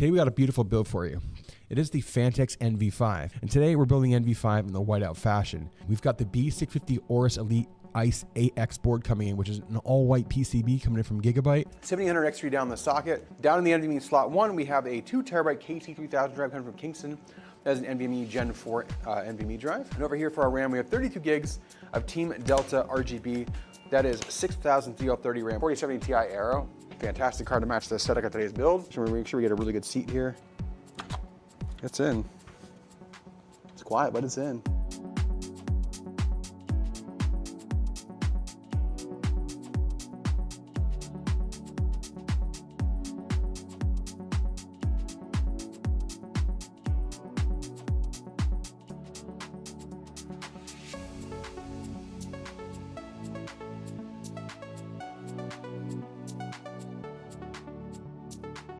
Today we got a beautiful build for you. It is the Phanteks NV5, and today we're building NV5 in the whiteout fashion. We've got the B650 AORUS Elite Ice AX board coming in, which is an all-white PCB coming in from Gigabyte. 1700 X3 down the socket. Down in the NVMe slot 1, we have a 2TB KT3000 drive coming from Kingston. That is an NVMe Gen 4 NVMe drive. And over here for our RAM, we have 32 gigs of Team Delta RGB. That is 6330 RAM, 4070 Ti AERO. Fantastic card to match the aesthetic of today's build. So we're gonna make sure we get a really good seat here. It's in. It's quiet, but it's in.